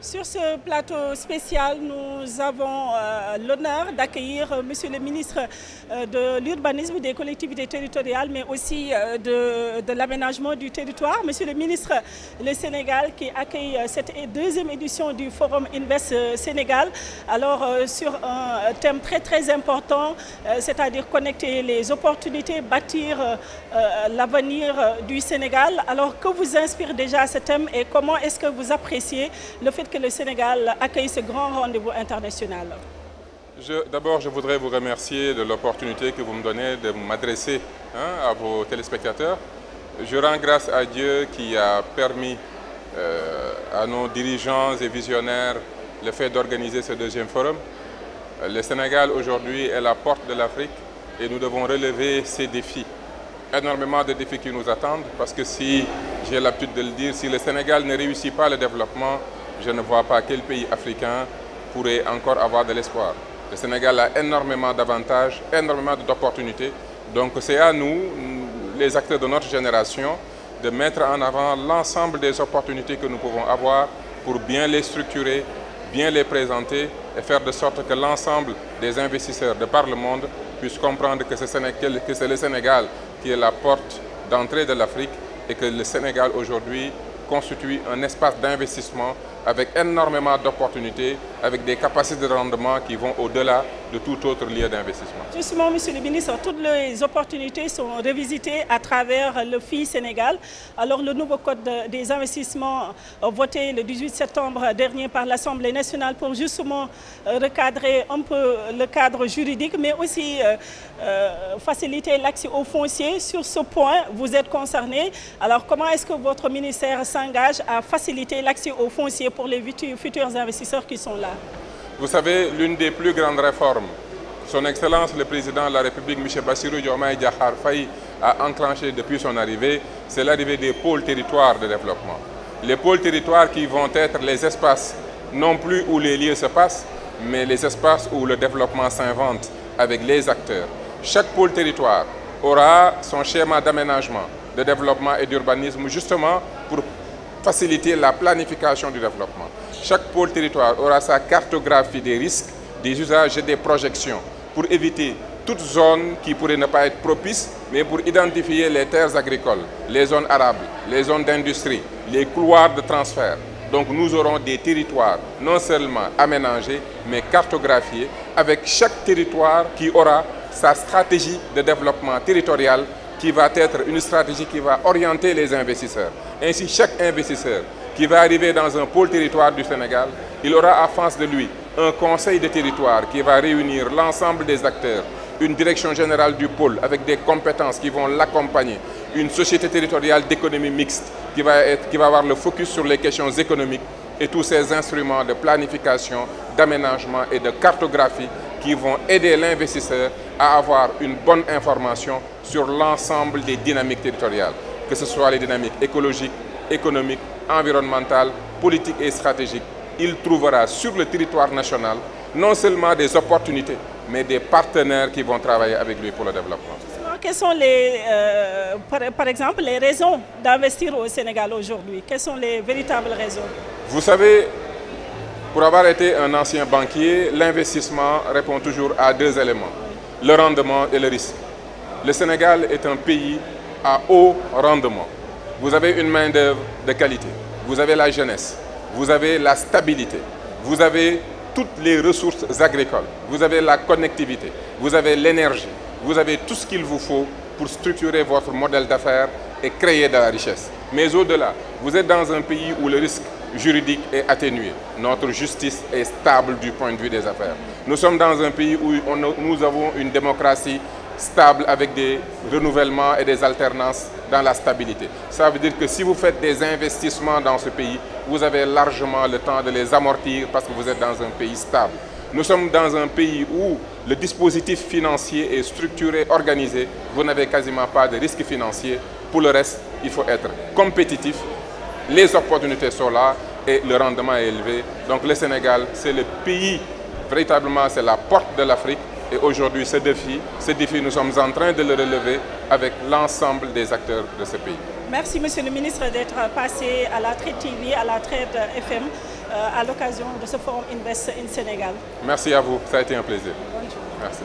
Sur ce plateau spécial, nous avons l'honneur d'accueillir Monsieur le ministre de l'Urbanisme, des collectivités territoriales, mais aussi de l'aménagement du territoire. Monsieur le ministre, le Sénégal qui accueille cette deuxième édition du Forum Invest Sénégal. Alors, sur un thème très important, c'est-à-dire connecter les opportunités, bâtir l'avenir du Sénégal. Alors, que vous inspire déjà ce thème et comment est-ce que vous appréciez le fait que le Sénégal accueille ce grand rendez-vous international? D'abord, je voudrais vous remercier de l'opportunité que vous me donnez de m'adresser à vos téléspectateurs. Je rends grâce à Dieu qui a permis à nos dirigeants et visionnaires le fait d'organiser ce deuxième forum. Le Sénégal aujourd'hui est la porte de l'Afrique et nous devons relever ces défis. Énormément de défis qui nous attendent parce que si, j'ai l'habitude de le dire, si le Sénégal ne réussit pas le développement, je ne vois pas quel pays africain pourrait encore avoir de l'espoir. Le Sénégal a énormément d'avantages, énormément d'opportunités. Donc c'est à nous, les acteurs de notre génération, de mettre en avant l'ensemble des opportunités que nous pouvons avoir pour bien les structurer, bien les présenter et faire de sorte que l'ensemble des investisseurs de par le monde puissent comprendre que c'est le Sénégal qui est la porte d'entrée de l'Afrique et que le Sénégal aujourd'hui constitue un espace d'investissement avec énormément d'opportunités, avec des capacités de rendement qui vont au-delà de tout autre lieu d'investissement. Justement, Monsieur le ministre, toutes les opportunités sont revisitées à travers le FI Sénégal. Alors, le nouveau code des investissements voté le 18 septembre dernier par l'Assemblée nationale pour justement recadrer un peu le cadre juridique, mais aussi faciliter l'accès aux fonciers. Sur ce point, vous êtes concerné. Alors, comment est-ce que votre ministère s'engage à faciliter l'accès aux fonciers pour les futurs investisseurs qui sont là? Vous savez, l'une des plus grandes réformes, son Excellence le Président de la République, M. Bassirou Diomaye Diakhar Faye, a enclenché depuis son arrivée, c'est l'arrivée des pôles territoires de développement. Les pôles territoires qui vont être les espaces, non plus où les lieux se passent, mais les espaces où le développement s'invente avec les acteurs. Chaque pôle territoire aura son schéma d'aménagement, de développement et d'urbanisme, justement pour faciliter la planification du développement. Chaque pôle territoire aura sa cartographie des risques, des usages et des projections pour éviter toute zone qui pourrait ne pas être propice, mais pour identifier les terres agricoles, les zones arables, les zones d'industrie, les couloirs de transfert. Donc nous aurons des territoires non seulement aménagés, mais cartographiés, avec chaque territoire qui aura sa stratégie de développement territorial qui va être une stratégie qui va orienter les investisseurs. Ainsi, chaque investisseur qui va arriver dans un pôle territoire du Sénégal, il aura en face de lui un conseil de territoire qui va réunir l'ensemble des acteurs, une direction générale du pôle avec des compétences qui vont l'accompagner, une société territoriale d'économie mixte qui va avoir le focus sur les questions économiques et tous ces instruments de planification, d'aménagement et de cartographie qui vont aider l'investisseur à avoir une bonne information sur l'ensemble des dynamiques territoriales, que ce soit les dynamiques écologiques, économiques, environnementales, politiques et stratégiques. Il trouvera sur le territoire national non seulement des opportunités, mais des partenaires qui vont travailler avec lui pour le développement. Quelles sont par exemple, les raisons d'investir au Sénégal aujourd'hui? Quelles sont les véritables raisons? Vous savez, pour avoir été un ancien banquier, l'investissement répond toujours à deux éléments, le rendement et le risque. Le Sénégal est un pays à haut rendement. Vous avez une main-d'œuvre de qualité, vous avez la jeunesse, vous avez la stabilité, vous avez toutes les ressources agricoles, vous avez la connectivité, vous avez l'énergie, vous avez tout ce qu'il vous faut pour structurer votre modèle d'affaires et créer de la richesse. Mais au-delà, vous êtes dans un pays où le risque juridique est atténué. Notre justice est stable du point de vue des affaires. Nous sommes dans un pays où nous avons une démocratie stable avec des renouvellements et des alternances dans la stabilité. Ça veut dire que si vous faites des investissements dans ce pays, vous avez largement le temps de les amortir parce que vous êtes dans un pays stable. Nous sommes dans un pays où le dispositif financier est structuré, organisé. Vous n'avez quasiment pas de risque financier. Pour le reste, il faut être compétitif. Les opportunités sont là et le rendement est élevé. Donc le Sénégal, c'est le pays, véritablement, c'est la porte de l'Afrique. Et aujourd'hui, ce défi, nous sommes en train de le relever avec l'ensemble des acteurs de ce pays. Merci, Monsieur le ministre, d'être passé à la Traite TV, à la Traite FM. à l'occasion de ce forum Invest in Sénégal. Merci à vous, ça a été un plaisir. Bonne journée. Merci.